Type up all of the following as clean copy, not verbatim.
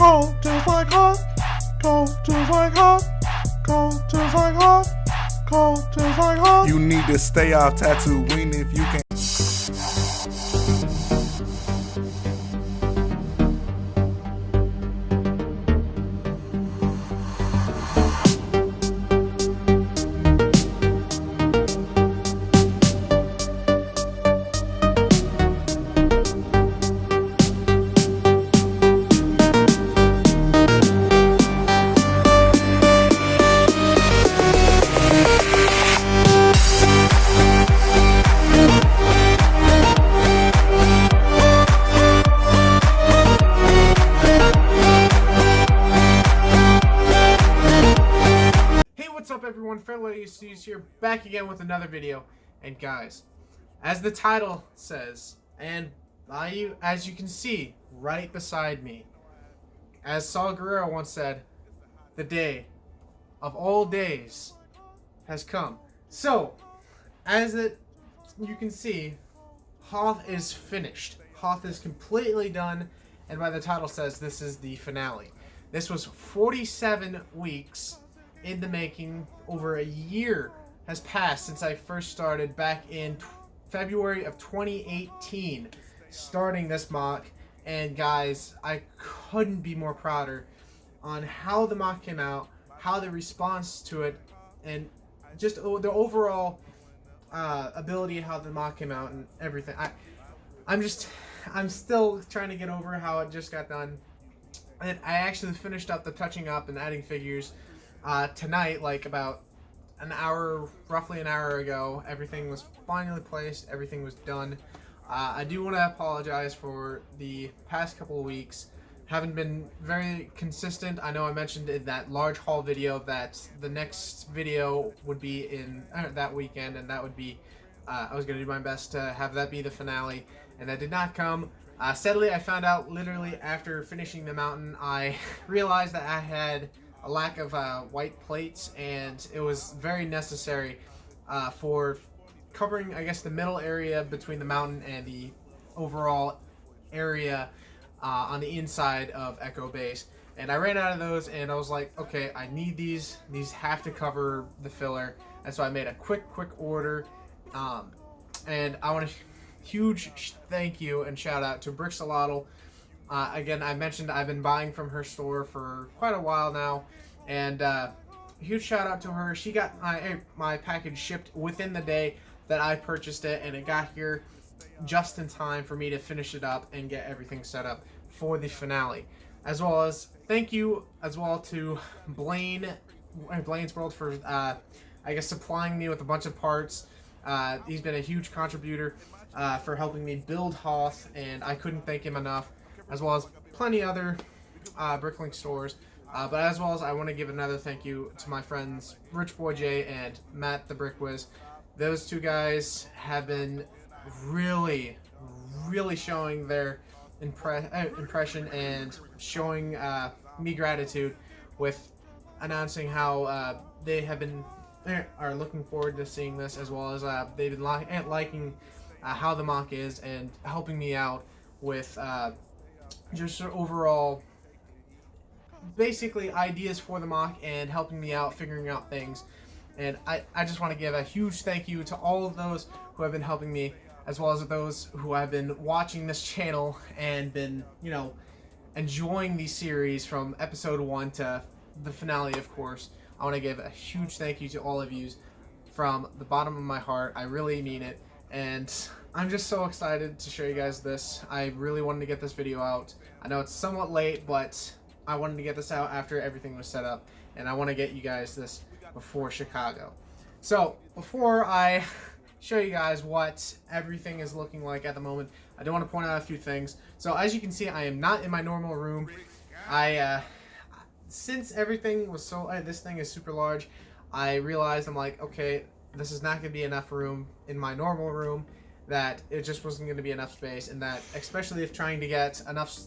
Go just like Hoth. Go just like Hoth. Go just like Hoth. Go just like Hoth. You need to stay off Tatooine if you can. What's up everyone, FairLadySees here, back again with another video. And guys, as the title says, and as you can see right beside me, as Saul Guerrero once said, the day of all days has come. So, as you can see, Hoth is finished. Hoth is completely done, and by the title says this is the finale. This was 47 weeks in the making. Over a year has passed since I first started back in February of 2018 starting this mock, and guys, I couldn't be more prouder on how the mock came out, how the response to it, and just the overall ability of how the mock came out and everything. I'm still trying to get over how it just got done. And I actually finished up the touching up and adding figures tonight, like about roughly an hour ago. Everything was finally placed, everything was done. I do want to apologize for the past couple of weeks. Haven't been very consistent. I know I mentioned in that large haul video that the next video would be in that weekend, and that would be, I was going to do my best to have that be the finale, and that did not come. Sadly, I found out literally after finishing the mountain. I realized that I had a lack of white plates, and it was very necessary for covering, I guess, the middle area between the mountain and the overall area on the inside of Echo Base. And I ran out of those, and I was like, okay, I need these. These have to cover the filler. And so I made a quick order. And I want to huge thank you and shout out to Brixolotl. Again, I mentioned I've been buying from her store for quite a while now, and huge shout out to her. She got my package shipped within the day that I purchased it, and it got here just in time for me to finish it up and get everything set up for the finale. As well as thank you as well to Blaine's World for I guess supplying me with a bunch of parts. He's been a huge contributor for helping me build Hoth, and I couldn't thank him enough. As well as plenty other Bricklink stores. But as well as I want to give another thank you to my friends Rich Boy J and Matt the Brick Wiz. Those two guys have been really showing their impression and showing me gratitude with announcing how they have been are looking forward to seeing this, as well as they've been liking how the mock is and helping me out with just overall basically ideas for the mock and helping me out figuring out things. And I just want to give a huge thank you to all of those who have been helping me, as well as those who have been watching this channel and been, you know, enjoying the series from episode 1 to the finale, of course. I want to give a huge thank you to all of you from the bottom of my heart. I really mean it, and I'm just so excited to show you guys this. I really wanted to get this video out. I know it's somewhat late, but I wanted to get this out after everything was set up, and I want to get you guys this before Chicago. So before I show you guys what everything is looking like at the moment, I do want to point out a few things. So as you can see, I am not in my normal room. Since everything was so this thing is super large, I realized I'm like, okay, this is not going to be enough room in my normal room, that it just wasn't going to be enough space, and that especially if trying to get enough,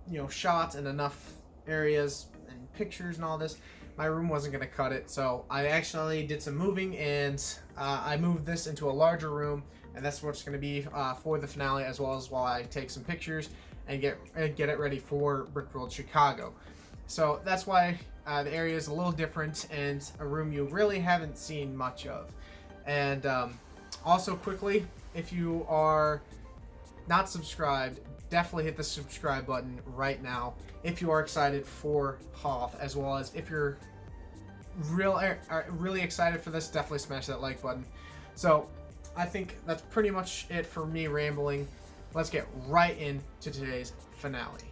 you know, shots and enough areas and pictures and all this, my room wasn't going to cut it. So I actually did some moving, and I moved this into a larger room, and that's what's going to be for the finale, as well as while I take some pictures and get it ready for Brickworld Chicago. So that's why the area is a little different and a room you really haven't seen much of. And also quickly, if you are not subscribed, definitely hit the subscribe button right now if you are excited for Hoth, as well as if you're really excited for this, definitely smash that like button. So I think that's pretty much it for me rambling. Let's get right into today's finale.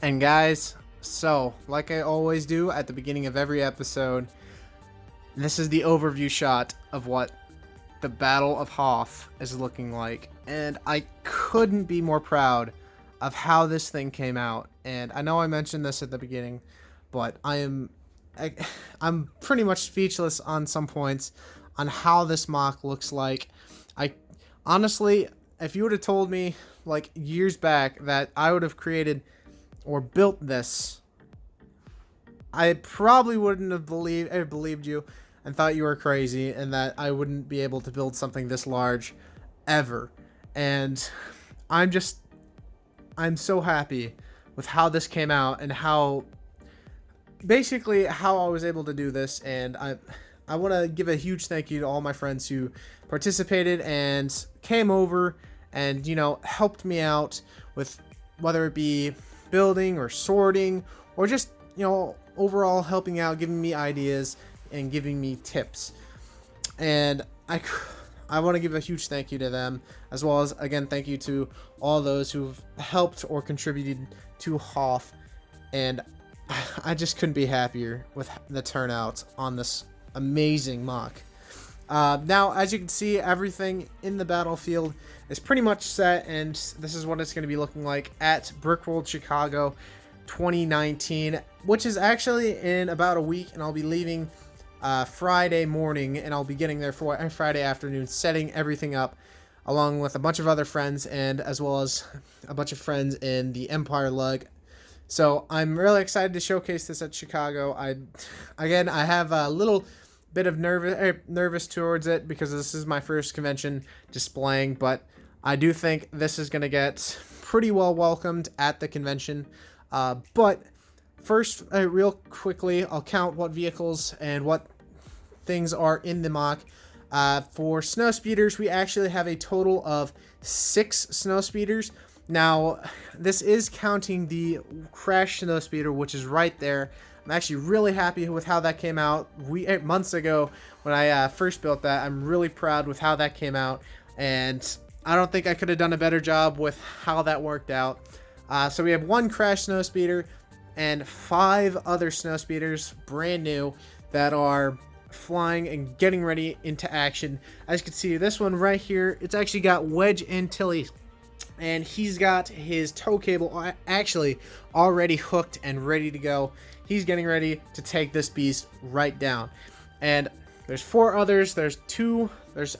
And guys, so like I always do at the beginning of every episode, this is the overview shot of what the Battle of Hoth is looking like, and I couldn't be more proud of how this thing came out. And I know I mentioned this at the beginning, but I'm pretty much speechless on some points on how this mock looks like. I honestly, if you would have told me like years back that I would have created or built this, I probably wouldn't have believed you and thought you were crazy and that I wouldn't be able to build something this large ever. And I'm so happy with how this came out and how I was able to do this. And I want to give a huge thank you to all my friends who participated and came over and, you know, helped me out with whether it be building or sorting or just, you know, overall helping out, giving me ideas and giving me tips. And I want to give a huge thank you to them, as well as, again, thank you to all those who've helped or contributed to Hoth. And I just couldn't be happier with the turnout on this amazing mock. Now, as you can see, everything in the battlefield is pretty much set, and this is what it's going to be looking like at Brickworld Chicago 2019, which is actually in about a week, and I'll be leaving Friday morning, and I'll be getting there for Friday afternoon, setting everything up along with a bunch of other friends, and as well as a bunch of friends in the Empire Lug. So I'm really excited to showcase this at Chicago. I have a little bit of nervous towards it because this is my first convention displaying, but I do think this is going to get pretty well welcomed at the convention. But first, real quickly, I'll count what vehicles and what things are in the mock. For snow speeders, we actually have a total of 6 snow speeders. Now, this is counting the crash snow speeder, which is right there. I'm actually really happy with how that came out. 8 months ago when I first built that. I'm really proud with how that came out, and I don't think I could have done a better job with how that worked out. So we have 1 crash snow speeder and 5 other snow speeders, brand new, that are flying and getting ready into action. As you can see, this one right here, it's actually got Wedge Antilles, and he's got his tow cable actually already hooked and ready to go. He's getting ready to take this beast right down. And there's 4 others. There's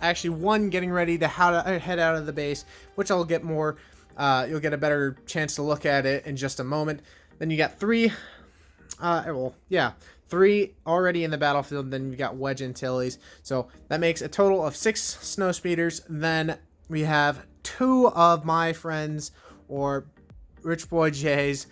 actually 1 getting ready to head out of the base, which I'll get more. You'll get a better chance to look at it in just a moment. Then you got 3. 3 already in the battlefield. Then you got Wedge Antilles. So that makes a total of 6 snow speeders. Then we have 2 of my friends, or Rich Boy J's,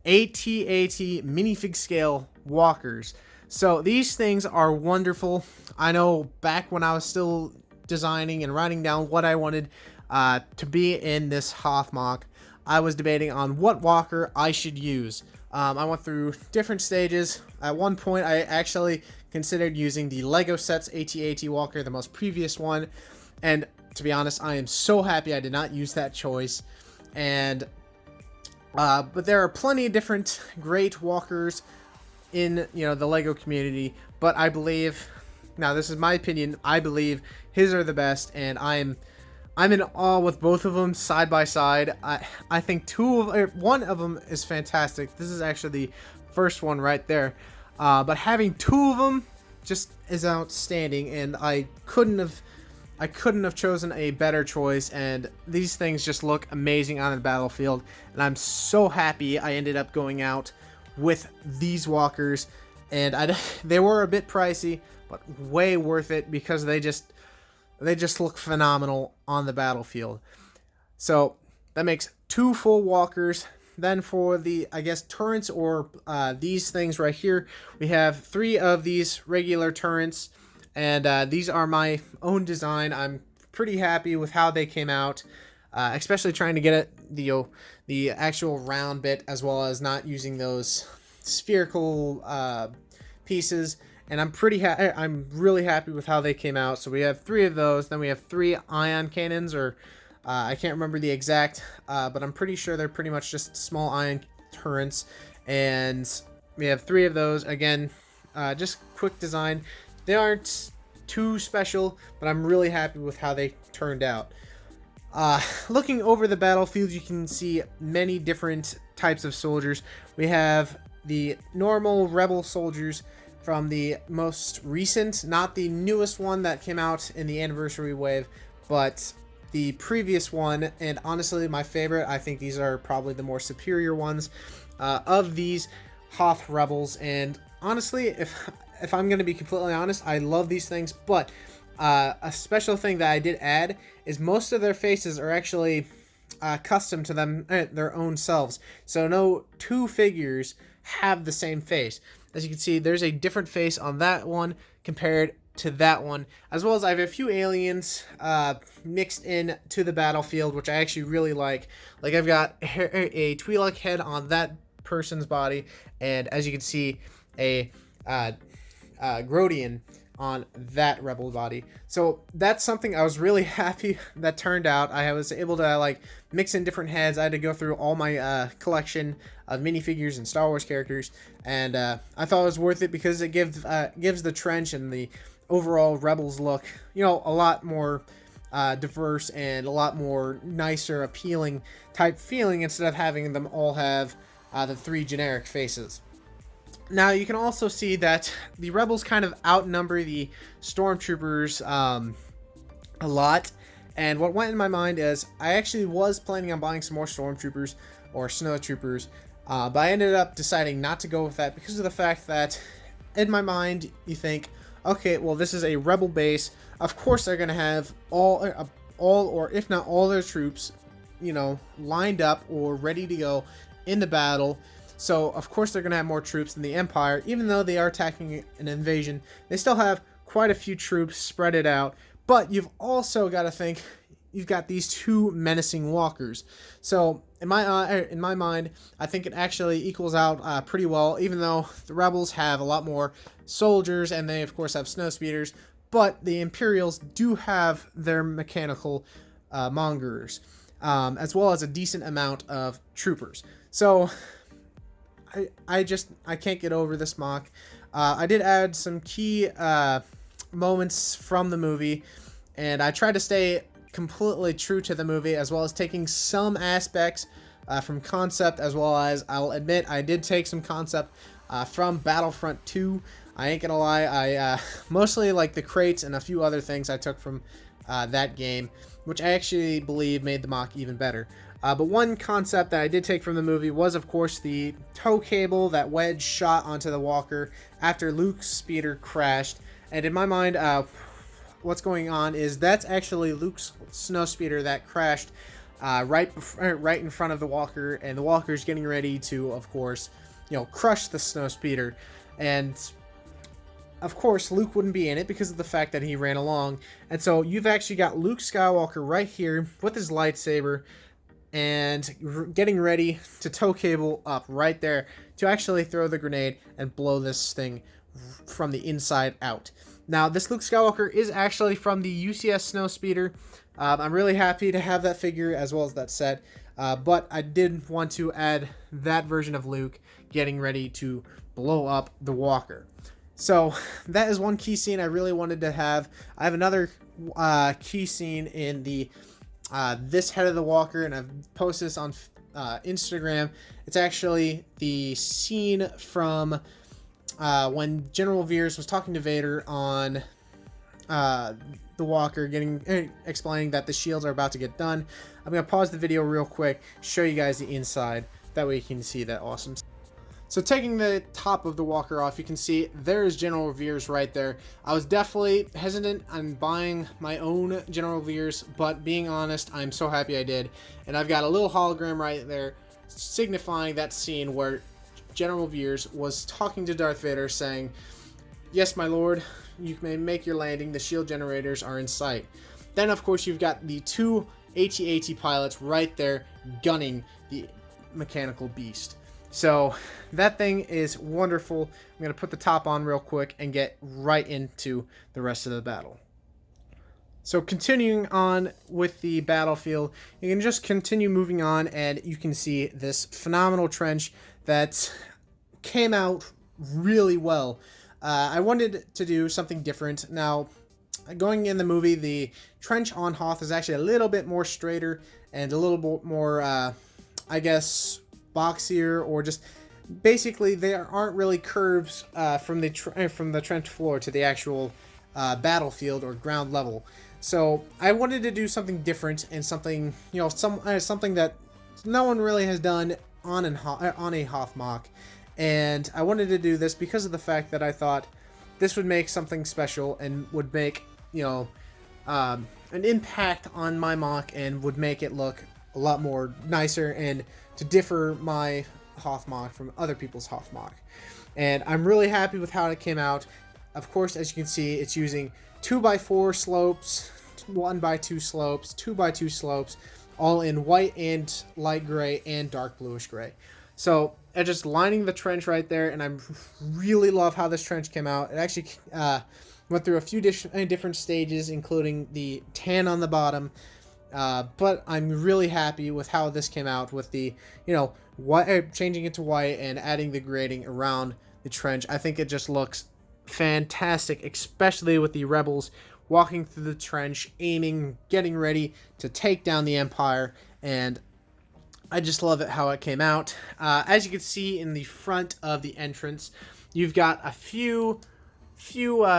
AT-AT minifig scale walkers. So these things are wonderful. I know back when I was still designing and writing down what I wanted to be in this Hoth mock, I was debating on what walker I should use. I went through different stages. At one point, I actually considered using the Lego Sets AT-AT walker, the most previous one. And to be honest, I am so happy I did not use that choice. And but there are plenty of different great walkers in, you know, the Lego community. But I believe, now this is my opinion, I believe his are the best, and I'm in awe with both of them side by side. I think one of them is fantastic. This is actually the first one right there. But having 2 of them just is outstanding, and I couldn't have chosen a better choice. And these things just look amazing on the battlefield, and I'm so happy I ended up going out with these walkers. And they were a bit pricey, but way worth it because they just look phenomenal on the battlefield. So that makes 2 full walkers. Then for the, I guess, turrets, or these things right here, we have 3 of these regular turrets, and these are my own design. I'm pretty happy with how they came out, especially trying to get it the actual round bit, as well as not using those spherical pieces. And I'm really happy with how they came out. So we have 3 of those. Then we have 3 ion cannons, or I can't remember the exact, but I'm pretty sure they're pretty much just small ion turrets. And we have 3 of those. Again, just quick design. They aren't too special, but I'm really happy with how they turned out. Looking over the battlefield, you can see many different types of soldiers. We have the normal rebel soldiers from the most recent, not the newest one that came out in the anniversary wave, but the previous one, and honestly my favorite. I think these are probably the more superior ones of these Hoth rebels. And honestly, if I'm going to be completely honest, I love these things, but a special thing that I did add is most of their faces are actually custom to them, their own selves. So no 2 figures have the same face. As you can see, there's a different face on that one compared to that one, as well as I have a few aliens mixed in to the battlefield, which I actually really like. Like, I've got a Twi'lek head on that person's body, and as you can see, a Grodian on that rebel body. So that's something I was really happy that turned out. I was able to like mix in different heads. I had to go through all my collection of minifigures and Star Wars characters, and I thought it was worth it because it gives the trench and the overall Rebels look, you know, a lot more diverse and a lot more nicer, appealing type feeling, instead of having them all have the 3 generic faces. Now, you can also see that the Rebels kind of outnumber the Stormtroopers a lot. And what went in my mind is I actually was planning on buying some more Stormtroopers or Snowtroopers, but I ended up deciding not to go with that because of the fact that in my mind you think, okay, well, this is a Rebel base. Of course they're going to have all or if not all their troops, you know, lined up or ready to go in the battle. So, of course, they're going to have more troops than the Empire. Even though they are attacking an invasion, they still have quite a few troops spread it out. But you've also got to think, you've got these 2 menacing walkers. So, in my mind, I think it actually equals out pretty well, even though the Rebels have a lot more soldiers, and they, of course, have snowspeeders. But the Imperials do have their mechanical mongers, as well as a decent amount of troopers. So I can't get over this mock. I did add some key moments from the movie, and I tried to stay completely true to the movie, as well as taking some aspects from concept, as well as, I'll admit, I did take some concept from Battlefront 2. I ain't gonna lie, I mostly like the crates and a few other things I took from that game, which I actually believe made the mock even better. But one concept that I did take from the movie was, of course, the tow cable that Wedge shot onto the walker after Luke's speeder crashed. And in my mind, what's going on is that's actually Luke's snowspeeder that crashed right in front of the walker, and the walker's getting ready to, of course, you know, crush the snowspeeder. And of course, Luke wouldn't be in it because of the fact that he ran along. And so you've actually got Luke Skywalker right here with his lightsaber, and getting ready to tow cable up right there to actually throw the grenade and blow this thing from the inside out. Now, this Luke Skywalker is actually from the UCS Snowspeeder. I'm really happy to have that figure as well as that set, but I did want to add that version of Luke getting ready to blow up the walker. So that is one key scene I really wanted to have. I have another key scene in the this head of the walker, and I've posted this on Instagram. It's actually the scene from when General Veers was talking to Vader on the walker, explaining that the shields are about to get done. I'm gonna pause the video real quick, show you guys the inside, that way you can see that awesome. So taking the top of the walker off, you can see there is General Revere's right there. I was definitely hesitant on buying my own General Revere's, but being honest, I'm so happy I did. And I've got a little hologram right there signifying that scene where General Revere's was talking to Darth Vader saying, "Yes, my lord, you may make your landing. The shield generators are in sight." Then, of course, you've got the two AT-AT pilots right there gunning the mechanical beast. So that thing is wonderful. I'm going to put the top on real quick and get right into the rest of the battle. So continuing on with the battlefield, you can just continue moving on, and you can see this phenomenal trench that came out really well. I wanted to do something different. Now, going in the movie, the trench on Hoth is actually a little bit more straighter and a little bit more, I guess, boxier, or just basically there aren't really curves from the trench floor to the actual battlefield or ground level. So I wanted to do something different and something, you know, something that no one really has done on a Hoth mock. And I wanted to do this because of the fact that I thought this would make something special and would make, you know, an impact on my mock and would make it look a lot more nicer and to differ my Hoth mock from other people's Hoth mock. And I'm really happy with how it came out. Of course, as you can see, it's using 2x4 slopes, 1x2 slopes, 2x2 slopes, all in white and light gray and dark bluish gray. So just lining the trench right there, and I really love how this trench came out. It actually went through a few different stages, including the tan on the bottom. But I'm really happy with how this came out with the, you know, white, changing it to white and adding the grading around the trench. I think it just looks fantastic, especially with the rebels walking through the trench, aiming, getting ready to take down the Empire, and I just love it how it came out. As you can see in the front of the entrance, you've got a few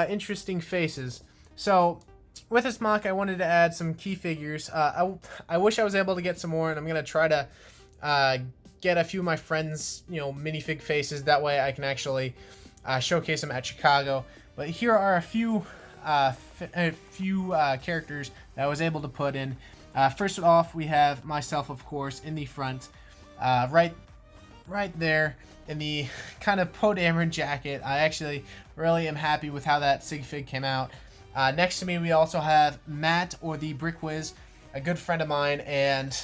interesting faces. So with this mock, I wanted to add some key figures. I wish I was able to get some more, and I'm going to try to get a few of my friends, you know, minifig faces. That way I can actually showcase them at Chicago. But here are a few characters that I was able to put in. First off, we have myself, of course, in the front, right there in the kind of Poe Dameron jacket. I actually really am happy with how that sig fig came out. Next to me, we also have Matt, or the Brick Whiz, a good friend of mine, and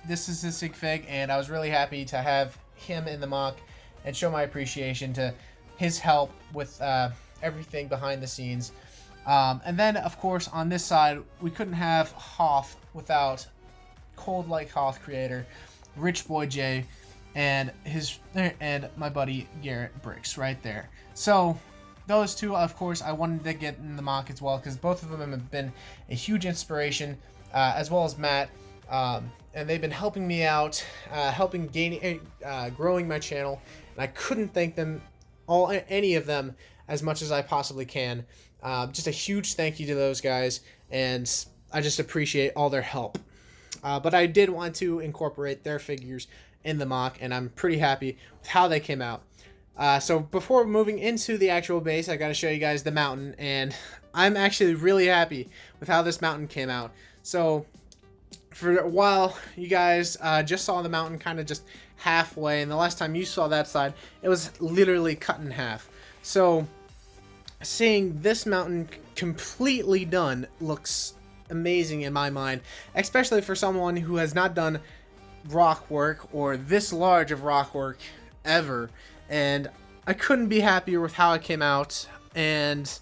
this is his sig fig, and I was really happy to have him in the mock and show my appreciation to his help with everything behind the scenes. And then, of course, on this side, we couldn't have Hoth without Cold Like Hoth creator Rich Boy J and my buddy Garrett Bricks right there. So those two, of course, I wanted to get in the mock as well because both of them have been a huge inspiration, as well as Matt. And they've been helping me out, growing my channel, and I couldn't thank them any of them as much as I possibly can. Just a huge thank you to those guys, and I just appreciate all their help. But I did want to incorporate their figures in the mock, and I'm pretty happy with how they came out. So before moving into the actual base, I got to show you guys the mountain, and I'm actually really happy with how this mountain came out. So for a while, you guys just saw the mountain kind of just halfway, and the last time you saw that side, it was literally cut in half. So seeing this mountain completely done looks amazing in my mind, especially for someone who has not done rock work or this large of rock work ever. And I couldn't be happier with how it came out, and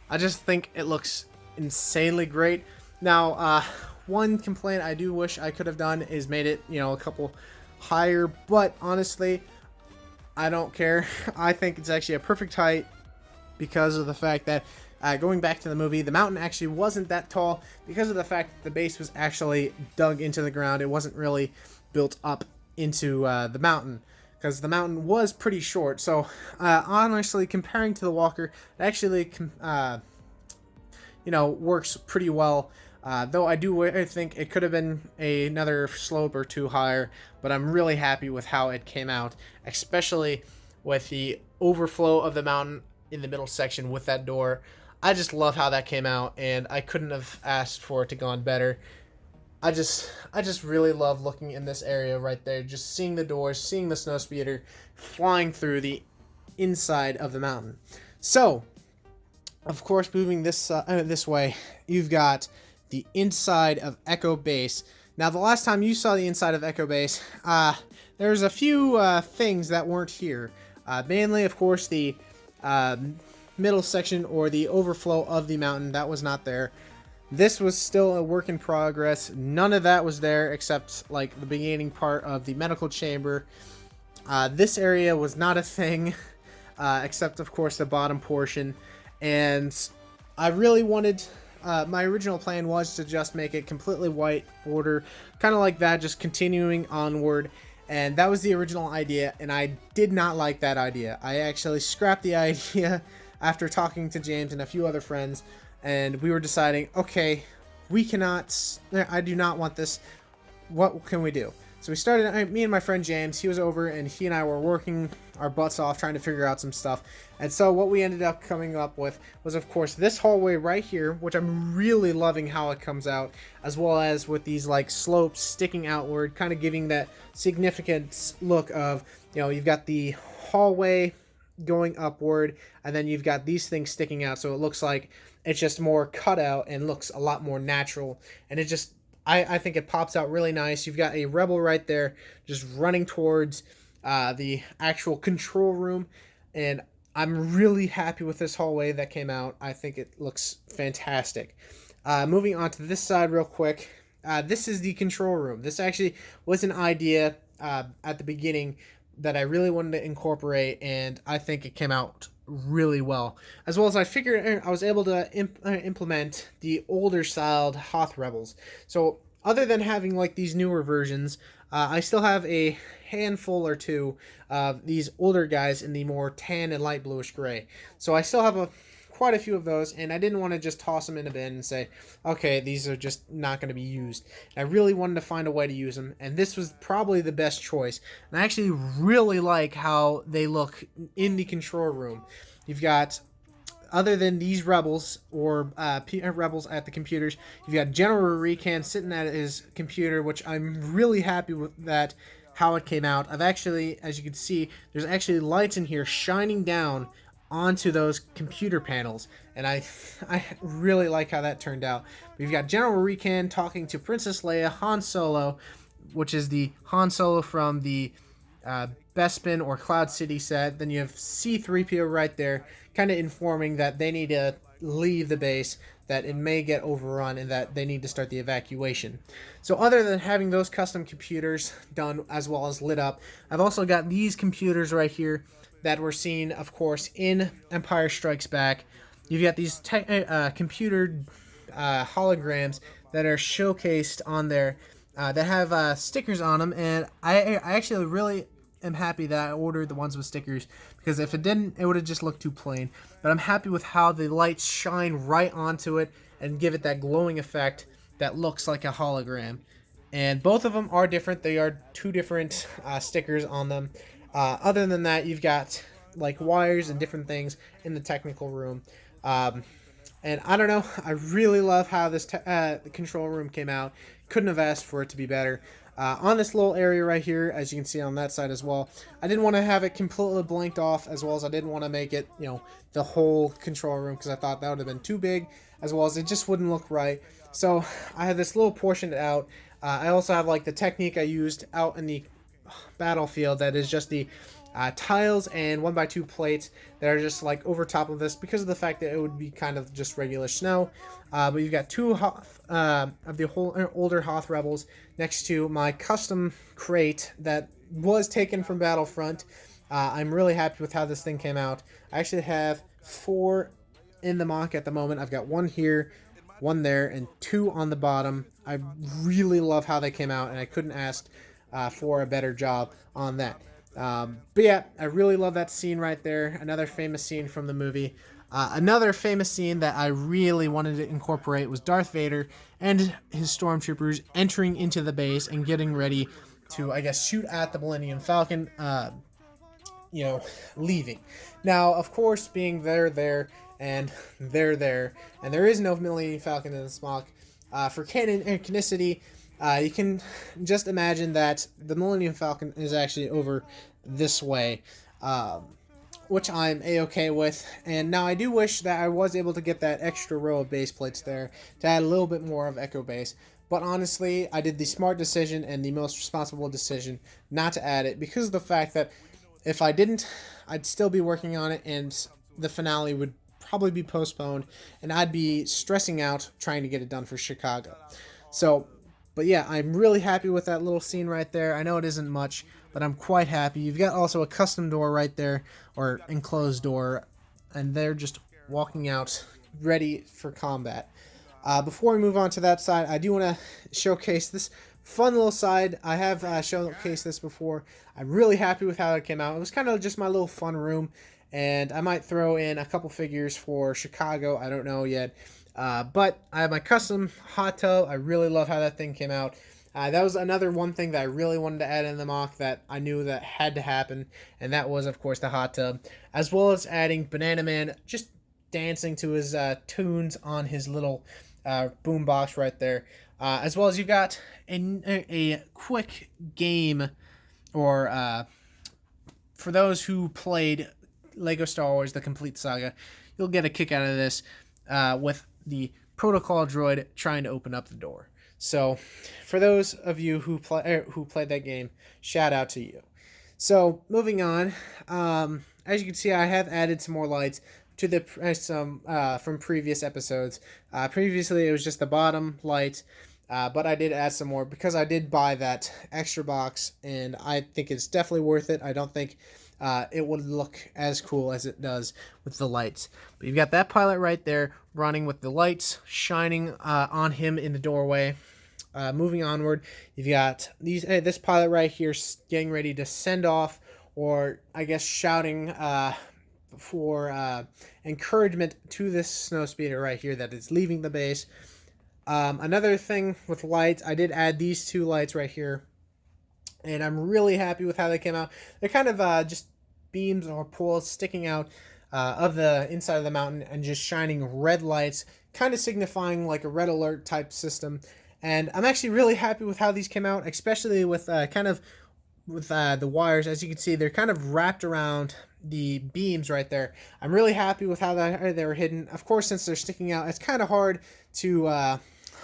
I just think it looks insanely great. Now, one complaint I do wish I could have done is made it, you know, a couple higher, but honestly, I don't care. I think it's actually a perfect height because of the fact that, going back to the movie, the mountain actually wasn't that tall because of the fact that the base was actually dug into the ground. It wasn't really built up into the mountain, because the mountain was pretty short. So honestly, comparing to the Walker, it actually you know, works pretty well. Though I think it could have been another slope or two higher, but I'm really happy with how it came out, especially with the overflow of the mountain in the middle section with that door. I just love how that came out, and I couldn't have asked for it to gone better. I just really love looking in this area right there, just seeing the doors, seeing the snowspeeder flying through the inside of the mountain. So, of course, moving this way, you've got the inside of Echo Base. Now, the last time you saw the inside of Echo Base, there's a few things that weren't here. Mainly, of course, the middle section or the overflow of the mountain, that was not there. This was still a work in progress. None of that was there except like the beginning part of the medical chamber. This area was not a thing, except of course the bottom portion. And I really wanted, my original plan was to just make it completely white border, kind of like that, just continuing onward. And that was the original idea, and I did not like that idea. I actually scrapped the idea after talking to James and a few other friends, and we were deciding, okay, I do not want this. What can we do? So we started, me and my friend James, he was over, and he and I were working our butts off trying to figure out some stuff. And so what we ended up coming up with was, of course, this hallway right here, which I'm really loving how it comes out, as well as with these like slopes sticking outward, kind of giving that significant look of, you know, you've got the hallway going upward, and then you've got these things sticking out, so it looks like it's just more cut out and looks a lot more natural. And it just, I think it pops out really nice. You've got a rebel right there just running towards the actual control room, and I'm really happy with this hallway that came out. I think it looks fantastic. Moving on to this side real quick. This is the control room. This actually was an idea at the beginning that I really wanted to incorporate, and I think it came out really well. As well as I figured I was able to implement the older styled Hoth rebels. So other than having like these newer versions, I still have a handful or two of these older guys in the more tan and light bluish gray. So I still have quite a few of those, and I didn't want to just toss them in a bin and say, okay, these are just not going to be used. I really wanted to find a way to use them, and this was probably the best choice. And I actually really like how they look in the control room. You've got, other than these rebels or rebels at the computers, you've got General Recan sitting at his computer, which I'm really happy with that, how it came out. I've actually, as you can see, there's actually lights in here shining down onto those computer panels, and I really like how that turned out. We've got General Recan talking to Princess Leia, Han Solo, which is the Han Solo from the Bespin or Cloud City set. Then you have C-3PO right there, kind of informing that they need to leave the base, that it may get overrun, and that they need to start the evacuation. So other than having those custom computers done as well as lit up, I've also got these computers right here that we're seeing, of course, in Empire Strikes Back. You've got these computer holograms that are showcased on there that have stickers on them, and I actually really am happy that I ordered the ones with stickers, because if it didn't, it would have just looked too plain. But I'm happy with how the lights shine right onto it and give it that glowing effect that looks like a hologram. And both of them are different. They are two different stickers on them. Other than that, you've got like wires and different things in the technical room. And I don't know, I really love how this control room came out. Couldn't have asked for it to be better. On this little area right here, as you can see on that side as well, I didn't want to have it completely blanked off, as well as I didn't want to make it, you know, the whole control room, because I thought that would have been too big, as well as it just wouldn't look right. So I had this little portioned out. I also have like the technique I used out in the battlefield, that is just the tiles and 1x2 plates that are just like over top of this, because of the fact that it would be kind of just regular snow. But you've got two Hoth, of the whole older Hoth rebels next to my custom crate that was taken from Battlefront. I'm really happy with how this thing came out. I actually have 4 in the mock at the moment. I've got 1 here, 1 there, and 2 on the bottom. I really love how they came out, and I couldn't ask for a better job on that. But yeah, I really love that scene right there. Another famous scene from the movie. Another famous scene that I really wanted to incorporate was Darth Vader and his stormtroopers entering into the base and getting ready to, I guess, shoot at the Millennium Falcon, leaving. Now, of course, being there, and there, and there is no Millennium Falcon in the smock, for canon and canonicity, you can just imagine that the Millennium Falcon is actually over this way, which I'm a-okay with. And now I do wish that I was able to get that extra row of base plates there to add a little bit more of Echo base. But honestly, I did the smart decision and the most responsible decision not to add it, because of the fact that if I didn't, I'd still be working on it, and the finale would probably be postponed, and I'd be stressing out trying to get it done for Chicago. So, but yeah, I'm really happy with that little scene right there. I know it isn't much, but I'm quite happy. You've got also a custom door right there, or enclosed door, and they're just walking out ready for combat. Before we move on to that side, I do want to showcase this fun little side. I have showcased this before. I'm really happy with how it came out. It was kind of just my little fun room, and I might throw in a couple figures for Chicago. I don't know yet. But I have my custom hot tub. I really love how that thing came out. That was another one thing that I really wanted to add in the mock that I knew that had to happen, and that was, of course, the hot tub, as well as adding Banana Man just dancing to his tunes on his little boombox right there, as well as you've got a quick game, or for those who played Lego Star Wars: The Complete Saga, you'll get a kick out of this with the protocol droid trying to open up the door. So, for those of you who played that game, shout out to you. So, moving on, as you can see, I have added some more lights to the from previous episodes. Previously, it was just the bottom light, but I did add some more because I did buy that extra box, and I think it's definitely worth it. I don't think it would look as cool as it does with the lights. But you've got that pilot right there running with the lights shining on him in the doorway. Moving onward, you've got this pilot right here getting ready to send off, or I guess shouting for encouragement to this snowspeeder right here that is leaving the base. Another thing with lights, I did add these two lights right here, and I'm really happy with how they came out. They're kind of just beams or poles sticking out of the inside of the mountain and just shining red lights, kind of signifying like a red alert type system. And I'm actually really happy with how these came out, especially with the wires. As you can see, they're kind of wrapped around the beams right there. I'm really happy with how they were hidden. Of course, since they're sticking out, it's kind of hard to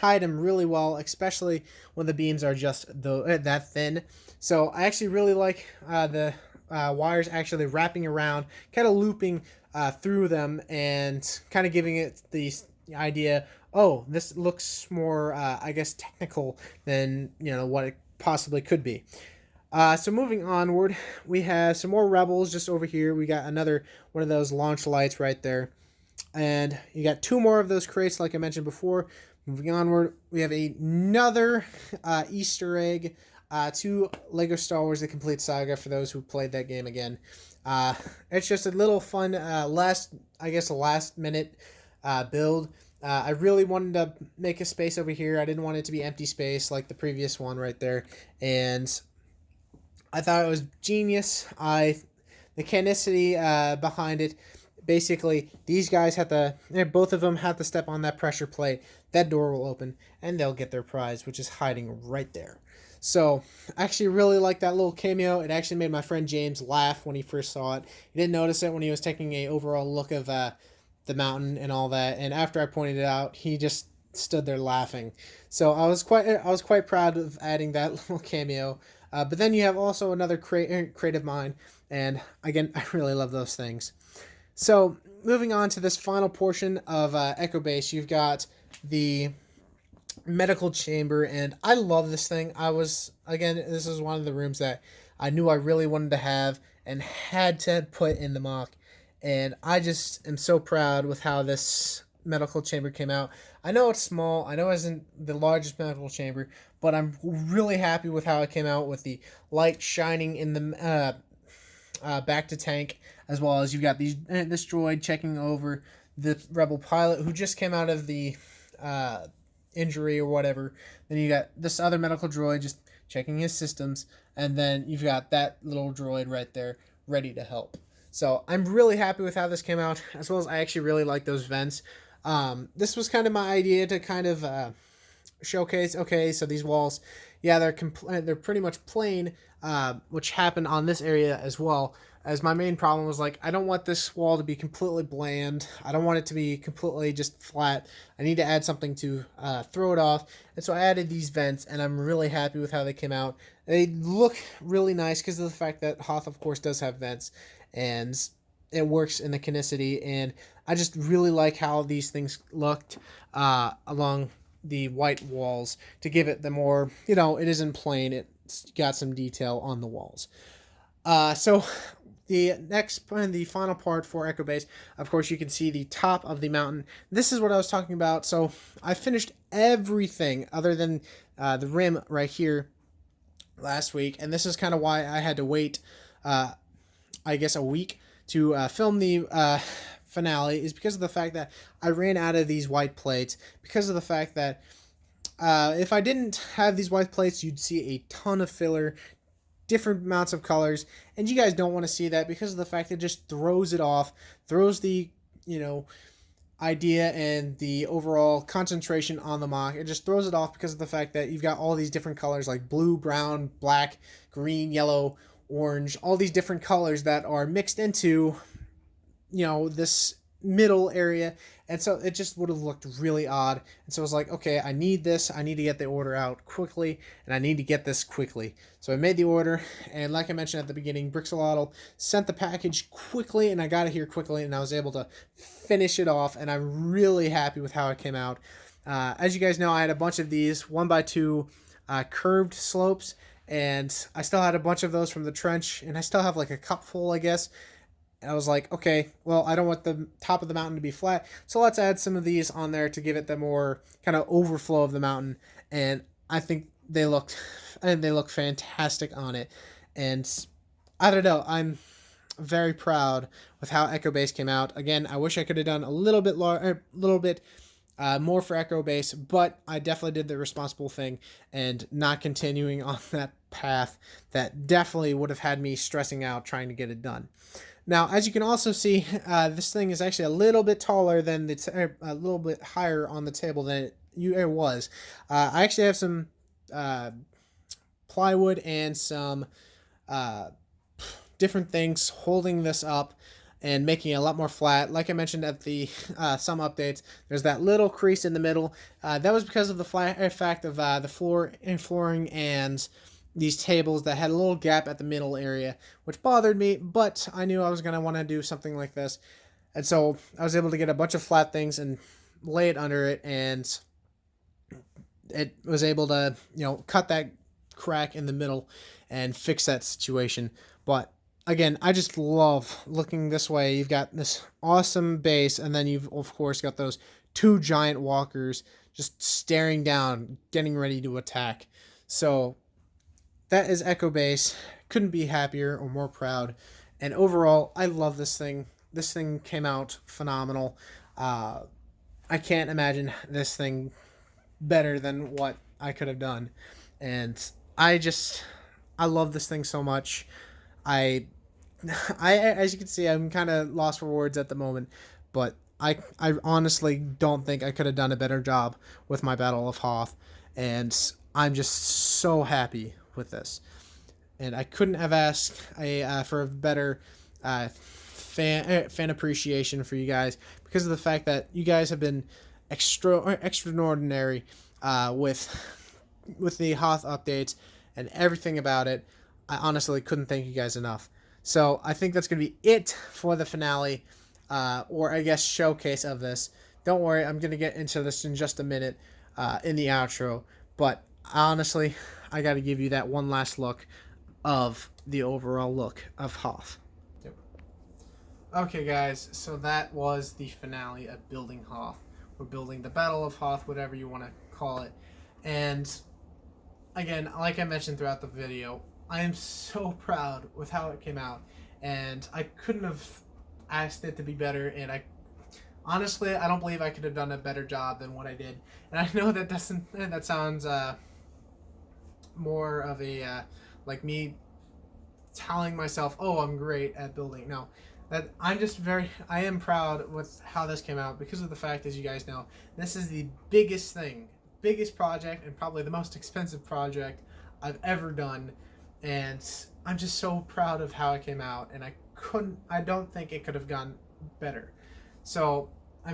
hide them really well, especially when the beams are just that thin. So I actually really like the wires actually wrapping around, kind of looping through them, and kind of giving it the idea, oh, this looks more, I guess, technical than, what it possibly could be. So moving onward, we have some more Rebels just over here. We got another one of those launch lights right there. And you got two more of those crates, like I mentioned before. Moving onward, we have another Easter egg to Lego Star Wars: The Complete Saga for those who played that game again. It's just a little fun last minute build. I really wanted to make a space over here. I didn't want it to be empty space like the previous one right there. And I thought it was genius. The canonicity behind it, basically, these guys both of them have to step on that pressure plate. That door will open, and they'll get their prize, which is hiding right there. So, I actually really like that little cameo. It actually made my friend James laugh when he first saw it. He didn't notice it when he was taking an overall look of the mountain and all that. And after I pointed it out, he just stood there laughing. So I was quite proud of adding that little cameo. But then you have also another crate of mine, and again, I really love those things. So moving on to this final portion of Echo Base, you've got the medical chamber, and I love this thing. This is one of the rooms that I knew I really wanted to have and had to put in the mock, and I just am so proud with how this medical chamber came out. I know it's small, I know it isn't the largest medical chamber, but I'm really happy with how it came out with the light shining in the back to tank, as well as you've got this droid checking over the rebel pilot who just came out of the injury or whatever. Then you got this other medical droid just checking his systems, and then you've got that little droid right there ready to help. So I'm really happy with how this came out, as well as I actually really like those vents. This was kind of my idea to kind of showcase, okay, so these walls, yeah, they're pretty much plain, which happened on this area as well. As my main problem was, like, I don't want this wall to be completely bland. I don't want it to be completely just flat. I need to add something to throw it off. And so I added these vents, and I'm really happy with how they came out. They look really nice because of the fact that Hoth, of course, does have vents, and it works in the canonicity. And I just really like how these things looked along the white walls to give it the more, it isn't plain. It's got some detail on the walls. So the final part for Echo Base, of course, you can see the top of the mountain. This is what I was talking about. So I finished everything other than the rim right here last week, and this is kind of why I had to wait, I guess, a week to film the finale, is because of the fact that I ran out of these white plates, because of the fact that if I didn't have these white plates, you'd see a ton of filler, different amounts of colors, and you guys don't want to see that because of the fact that it just throws it off, throws the idea and the overall concentration on the mock. It just throws it off because of the fact that you've got all these different colors like blue, brown, black, green, yellow, orange, all these different colors that are mixed into this middle area, and so it just would have looked really odd. And so I was like, okay, I need this, I need to get the order out quickly, and I need to get this quickly. So I made the order, and like I mentioned at the beginning, Brixolotl sent the package quickly, and I got it here quickly, and I was able to finish it off, and I'm really happy with how it came out. As you guys know, I had a bunch of these 1x2 curved slopes, and I still had a bunch of those from the trench, and I still have like a cup full, I guess. And I was like, okay, well, I don't want the top of the mountain to be flat, so let's add some of these on there to give it the more kind of overflow of the mountain. And I think they look fantastic on it. And I don't know, I'm very proud with how Echo Base came out. Again, I wish I could have done a little bit more for Echo Base, but I definitely did the responsible thing and not continuing on that path that definitely would have had me stressing out trying to get it done. Now, as you can also see, this thing is actually a little bit taller than a little bit higher on the table than it was. I actually have some plywood and some different things holding this up and making it a lot more flat. Like I mentioned at the some updates, there's that little crease in the middle. That was because of the fact of the flooring and these tables that had a little gap at the middle area, which bothered me, but I knew I was going to want to do something like this. And so I was able to get a bunch of flat things and lay it under it, and it was able to, cut that crack in the middle and fix that situation. But again, I just love looking this way. You've got this awesome base, and then you've, of course, got those two giant walkers just staring down, getting ready to attack. So that is Echo Base. Couldn't be happier or more proud. And overall, I love this thing. This thing came out phenomenal. I can't imagine this thing better than what I could have done. And I love this thing so much. I as you can see, I'm kind of lost for words at the moment, but I honestly don't think I could have done a better job with my Battle of Hoth, and I'm just so happy with this. And I couldn't have asked for a better fan appreciation for you guys, because of the fact that you guys have been extraordinary with the Hoth updates and everything about it. I honestly couldn't thank you guys enough. So I think that's going to be it for the finale, or I guess showcase of this. Don't worry, I'm going to get into this in just a minute in the outro. But honestly, I got to give you that one last look of the overall look of Hoth. Yep. Okay, guys, so that was the finale of building Hoth. We're building the Battle of Hoth, whatever you want to call it. And again, like I mentioned throughout the video, I am so proud with how it came out. and I couldn't have asked it to be better, and honestly, I don't believe I could have done a better job than what I did. And I know that sounds more of a like me telling myself, "Oh, I'm great at building." No, that I am proud with how this came out because of the fact, as you guys know, this is the biggest project, and probably the most expensive project I've ever done, and I'm just so proud of how it came out, and I don't think it could have gone better. So I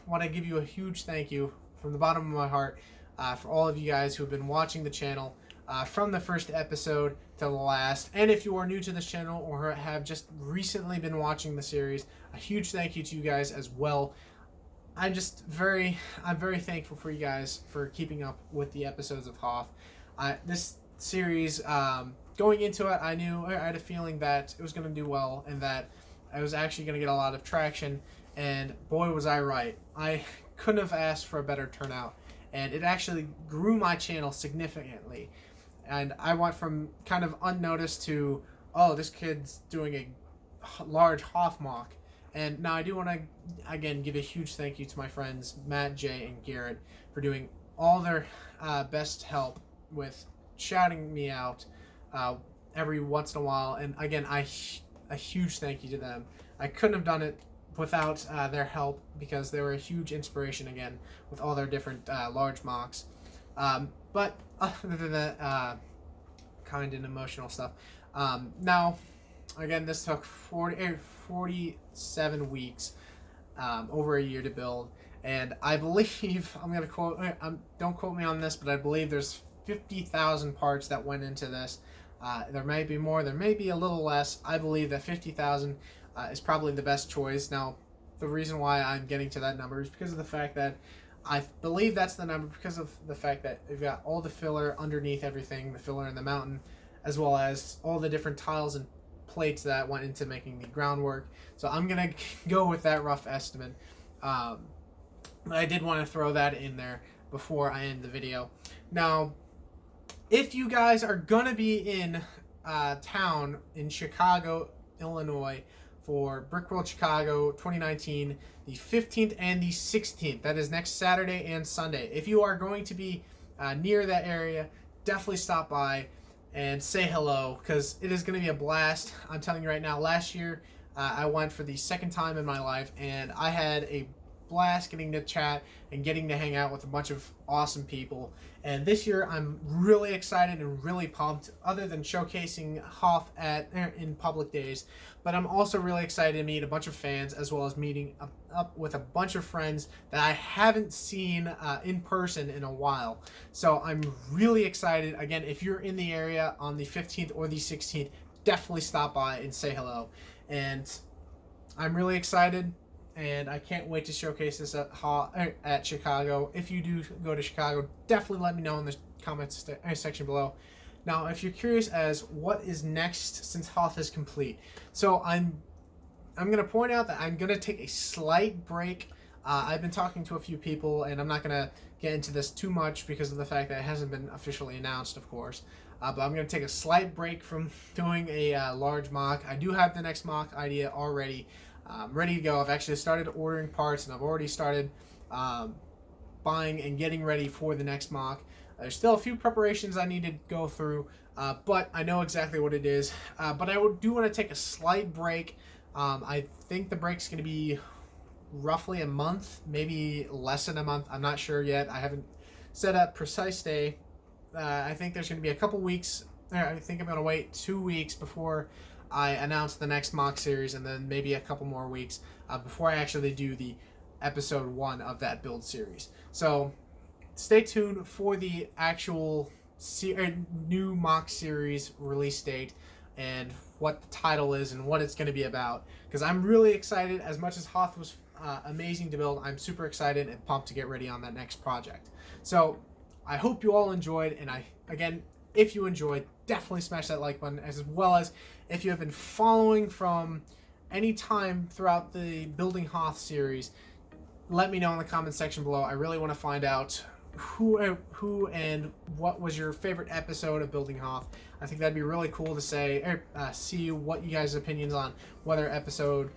want to give you a huge thank you from the bottom of my heart for all of you guys who have been watching the channel from the first episode to the last. And if you are new to this channel or have just recently been watching the series, a huge thank you to you guys as well. I'm very thankful for you guys for keeping up with the episodes of Hoth. This series, going into it, I had a feeling that it was going to do well and that I was actually going to get a lot of traction, and boy was I right. I couldn't have asked for a better turnout, and it actually grew my channel significantly. And I went from kind of unnoticed to, oh, this kid's doing a large Hoth mock. And now I do want to, again, give a huge thank you to my friends Matt, Jay, and Garrett for doing all their best help with shouting me out every once in a while. And again, a huge thank you to them. I couldn't have done it without their help, because they were a huge inspiration, again, with all their different large mocks. But other than that kind and emotional stuff, now, again, this took 47 weeks, over a year to build, and I believe, don't quote me on this, but I believe there's 50,000 parts that went into this. There may be more, there may be a little less. I believe that 50,000 is probably the best choice. Now, the reason why I'm getting to that number is because of the fact that I believe that's the number because of the fact that we've got all the filler underneath everything, the filler in the mountain, as well as all the different tiles and plates that went into making the groundwork. So I'm gonna go with that rough estimate. But I did want to throw that in there before I end the video. Now, if you guys are gonna be in town in Chicago, Illinois, for Brickworld Chicago 2019, the 15th and the 16th. That is next Saturday and Sunday. If you are going to be near that area, definitely stop by and say hello, because it is going to be a blast. I'm telling you right now, last year I went for the second time in my life, and I had a blast getting to chat and getting to hang out with a bunch of awesome people. And this year I'm really excited and really pumped, other than showcasing Hoth in public days, but I'm also really excited to meet a bunch of fans, as well as meeting up with a bunch of friends that I haven't seen in person in a while. So I'm really excited. Again, if you're in the area on the 15th or the 16th, definitely stop by and say hello. And I'm really excited, and I can't wait to showcase this at Chicago. If you do go to Chicago, definitely let me know in the comments section below. Now, if you're curious as what is next since Hoth is complete, so I'm going to point out that I'm going to take a slight break. I've been talking to a few people, and I'm not going to get into this too much because of the fact that it hasn't been officially announced, of course. But I'm going to take a slight break from doing a large mock. I do have the next mock idea already. Ready to go. I've actually started ordering parts, and I've already started buying and getting ready for the next mock. There's still a few preparations I need to go through, but I know exactly what it is. But I do want to take a slight break. I think the break's going to be roughly a month, maybe less than a month. I'm not sure yet. I haven't set a precise day. I think there's going to be a couple weeks. I think I'm going to wait 2 weeks before I announce the next mock series, and then maybe a couple more weeks before I actually do the episode 1 of that build series. So stay tuned for the actual new mock series release date and what the title is and what it's going to be about, because I'm really excited. As much as Hoth was amazing to build, I'm super excited and pumped to get ready on that next project. So I hope you all enjoyed, and again, if you enjoyed, definitely smash that like button, as well as if you have been following from any time throughout the Building Hoth series, let me know in the comment section below. I really want to find out who and what was your favorite episode of Building Hoth. I think that'd be really cool to see what you guys' opinions on whether episode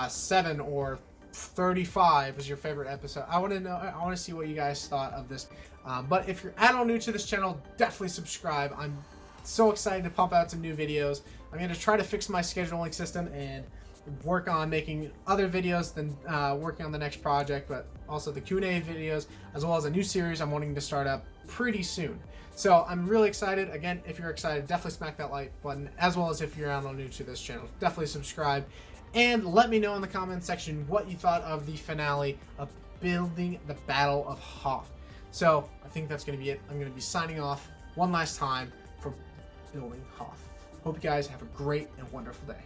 7 or 35 was your favorite episode. I want to know. I want to see what you guys thought of this. But if you're at all new to this channel, definitely subscribe. I'm so excited to pump out some new videos. I'm going to try to fix my scheduling system and work on making other videos than working on the next project, but also the Q&A videos, as well as a new series I'm wanting to start up pretty soon. So I'm really excited. Again, if you're excited, definitely smack that like button, as well as if you're at all new to this channel, definitely subscribe. And let me know in the comments section what you thought of the finale of Building the Battle of Hoth. So I think that's going to be it. I'm going to be signing off one last time for Building Hoth. Hope you guys have a great and wonderful day.